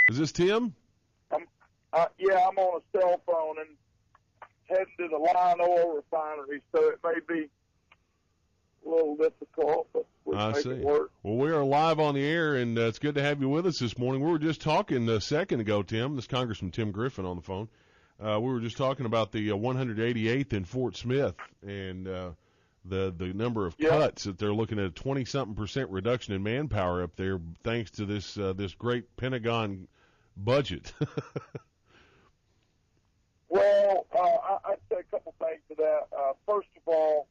Is this Tim? Yeah, I'm on a cell phone and heading to the Line Oil Refinery, so it may be a little difficult, but we'll make it work. Well, we are live on the air, and it's good to have you with us this morning. We were just talking a second ago, Tim. This is Congressman Tim Griffin on the phone. We were just talking about the 188th in Fort Smith and the number of cuts that they're looking at a 20-something% reduction in manpower up there, thanks to this great Pentagon budget. Well, I'd say a couple things to that. First of all,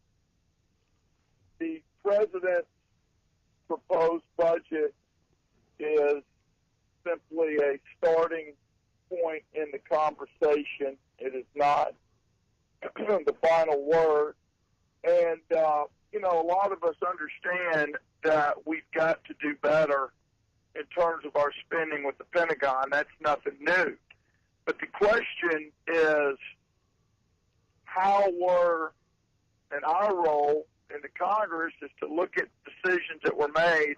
the president's proposed budget is simply a starting point in the conversation. It is not the final word. And, a lot of us understand that we've got to do better in terms of our spending with the Pentagon. That's nothing new. But the question is, how were, and our role in the Congress is to look at decisions that were made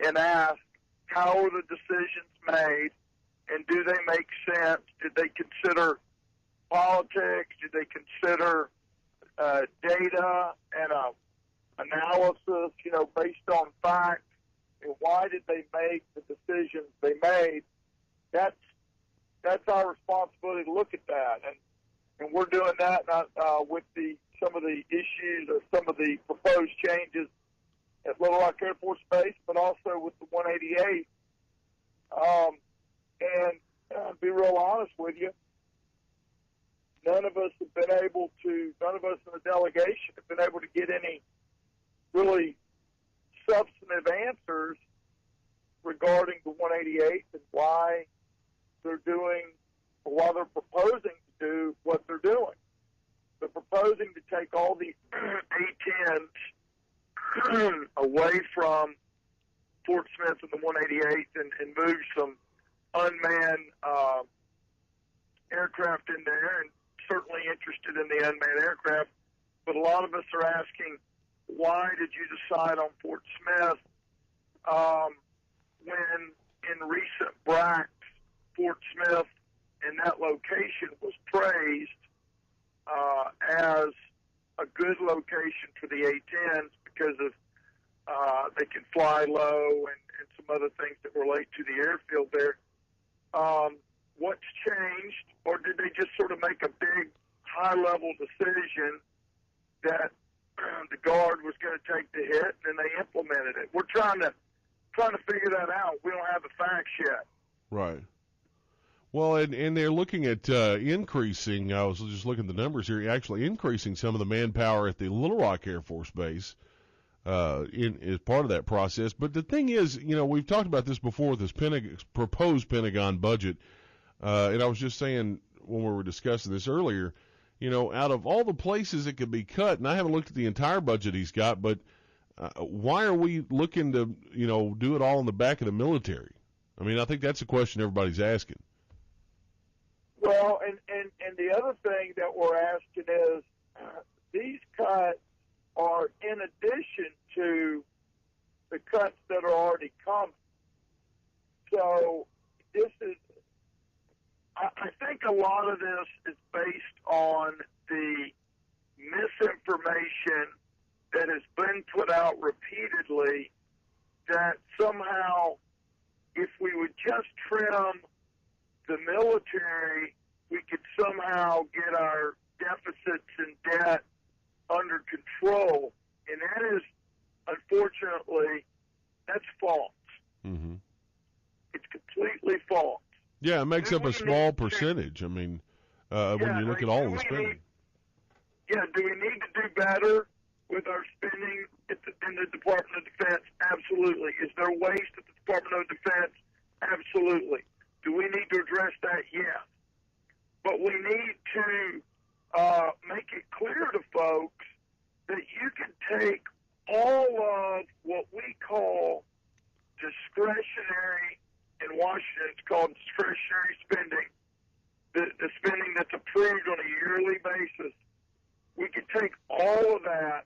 and ask, how were the decisions made, and do they make sense? Did they consider politics? Did they consider data and analysis, based on facts? And why did they make the decisions they made? That's our responsibility to look at that, and we're doing that with some of the issues or some of the proposed changes at Little Rock Air Force Base, but also with the 188. And be real honest with you, none of us in the delegation have been able to get any really substantive answers regarding the 188 and why they're doing, or why they're proposing to do what they're doing. They're proposing to take all the A-10s away from Fort Smith and the 188 and move some unmanned aircraft in there, and certainly interested in the unmanned aircraft. But a lot of us are asking, why did you decide on Fort Smith when in recent bracks Fort Smith and that location was praised as a good location for the A-10s because of they can fly low and some other things that relate to the airfield there. What's changed, or did they just sort of make a big high-level decision that the Guard was going to take the hit, and then they implemented it? We're trying to figure that out. We don't have the facts yet. Right. Well, and they're looking at increasing, I was just looking at the numbers here, actually increasing some of the manpower at the Little Rock Air Force Base as part of that process. But the thing is, we've talked about this before with this proposed Pentagon budget, and I was just saying when we were discussing this earlier, out of all the places it could be cut, and I haven't looked at the entire budget he's got, but why are we looking to, do it all in the back of the military? I mean, I think that's a question everybody's asking. Well, and the other thing that we're asking is these cuts are in addition to the cuts that are already coming. So this is, I think a lot of this is based on the misinformation that has been put out repeatedly that somehow if we would just trim the military, we could somehow get our deficits and debt under control. And that is, unfortunately, that's false. Mm-hmm. It's completely false. Yeah, it makes up a small percentage. I mean, when you look at all the spending. Do we need to do better with our spending in the Department of Defense? Absolutely. Is there waste at the Department of Defense? Absolutely. Do we need to address that? Yes. But we need to make it clear to folks that you can take all of what we call discretionary, in Washington it's called discretionary spending, the spending that's approved on a yearly basis. We could take all of that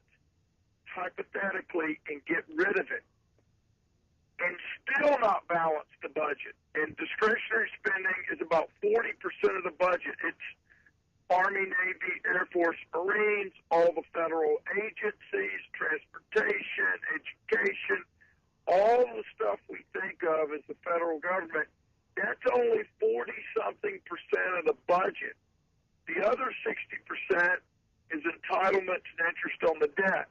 hypothetically and get rid of it. and still not balance the budget. And discretionary spending is about 40% of the budget. It's Army, Navy, Air Force, Marines, all the federal agencies, transportation, education, all the stuff we think of as the federal government. That's only 40-something% of the budget. The other 60% is entitlements and interest on the debt.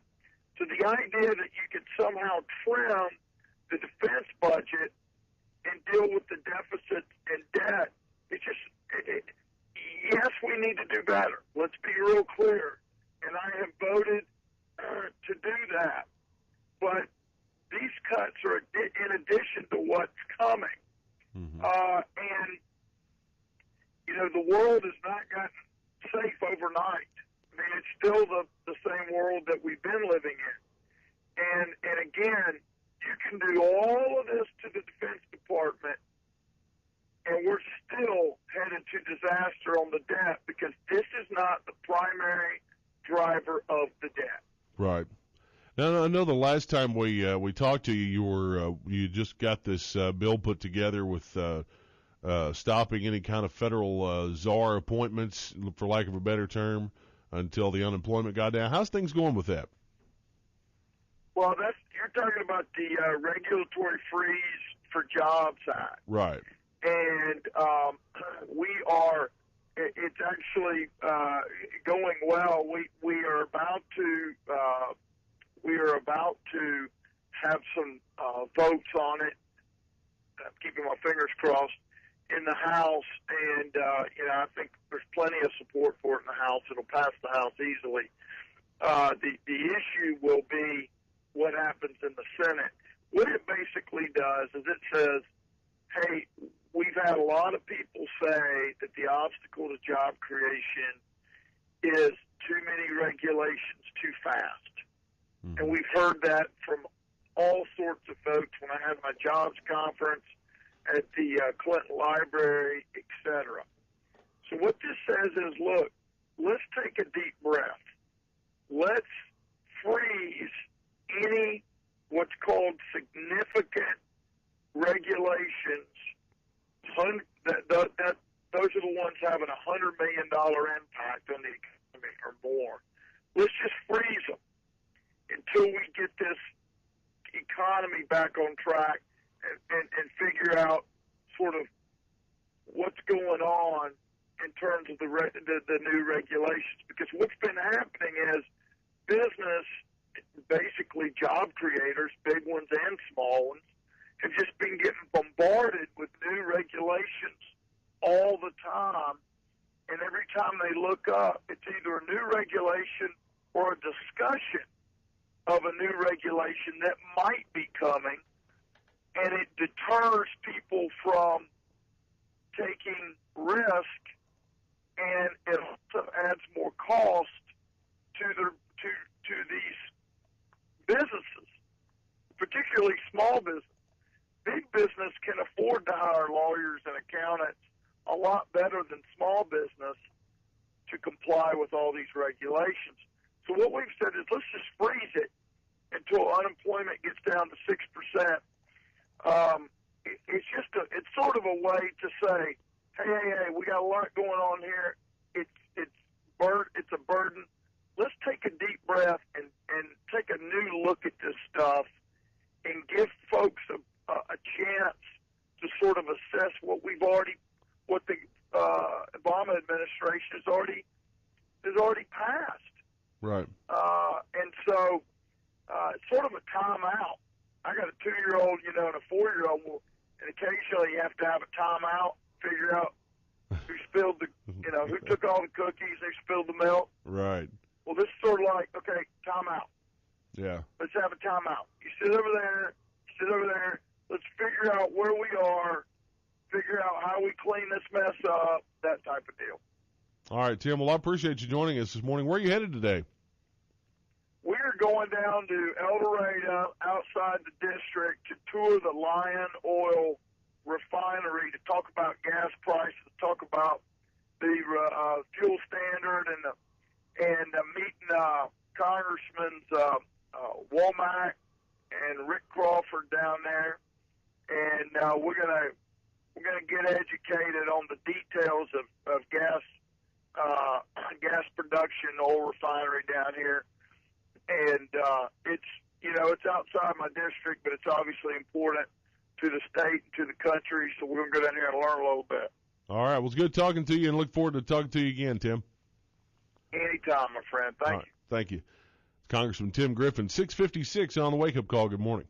So the idea that you could somehow trim the defense budget and deal with the deficits and debt, yes, we need to do better. Let's be real clear. And I have voted to do that. But these cuts are in addition to what's coming. Mm-hmm. And, the world has not gotten safe overnight. I mean, it's still the same world that we've been living in. And again, you can do all of this to the Defense Department, and we're still headed to disaster on the debt because this is not the primary driver of the debt. Right. Now, I know the last time we talked to you, you just got this bill put together with stopping any kind of federal czar appointments, for lack of a better term, until the unemployment got down. How's things going with that? Well, you're talking about the Regulatory Freeze for Jobs Act. Right. And it's actually going well. We are about to have some votes on it. I'm keeping my fingers crossed in the House, and I think there's plenty of support for it in the House. It'll pass the House easily. The issue will be what happens in the Senate. What it basically does is it says, hey, we've had a lot of people say that the obstacle to job creation is too many regulations too fast. Mm-hmm. And we've heard that from all sorts of folks when I had my jobs conference at the Clinton Library, etc. So what this says is, look, let's take a deep breath. Let's freeze any what's called significant regulations. Those are the ones having $100 million impact on the economy or more. Let's just freeze them until we get this economy back on track and figure out sort of what's going on in terms of the new regulations. Because what's been happening is business, basically job creators, big ones and small ones, have just been getting bombarded with new regulations all the time. And every time they look up, it's either a new regulation or a discussion of a new regulation that might be coming, and it deters people from taking risk, and it also adds more cost to these businesses, particularly small business. Big business can afford to hire lawyers and accountants a lot better than small business to comply with all these regulations. So what we've said is let's just freeze it until unemployment gets down to 6%. It's sort of a way to say, hey, we got a lot going on here. It's a burden. Let's take a deep breath and take a new look at this stuff and give folks a chance to sort of assess what the Obama administration has already passed. Right. And so it's sort of a timeout. I got a 2-year-old, and a 4-year-old, and occasionally you have to have a timeout, figure out who spilled who took all the cookies, who spilled the milk. Right. Well, this is sort of like, okay, timeout. Yeah. Let's have a timeout. You sit over there. Let's figure out where we are, figure out how we clean this mess up, that type of deal. All right, Tim. Well, I appreciate you joining us this morning. Where are you headed today? We're going down to El Dorado, outside the district, to tour the Lion Oil refinery to talk about gas prices, talk about the fuel standard, and meeting Congressman's Womack and Rick Crawford down there. and we're gonna get educated on the details of gas production, oil refinery down here, and it's outside my district, but it's obviously important to the state and to the country. So we're gonna go down here and learn a little bit. All right. Well, it's good talking to you, and look forward to talking to you again, Tim. Anytime, my friend. Thank you. Thank you. Congressman Tim Griffin, 656 on the Wake Up Call. Good morning.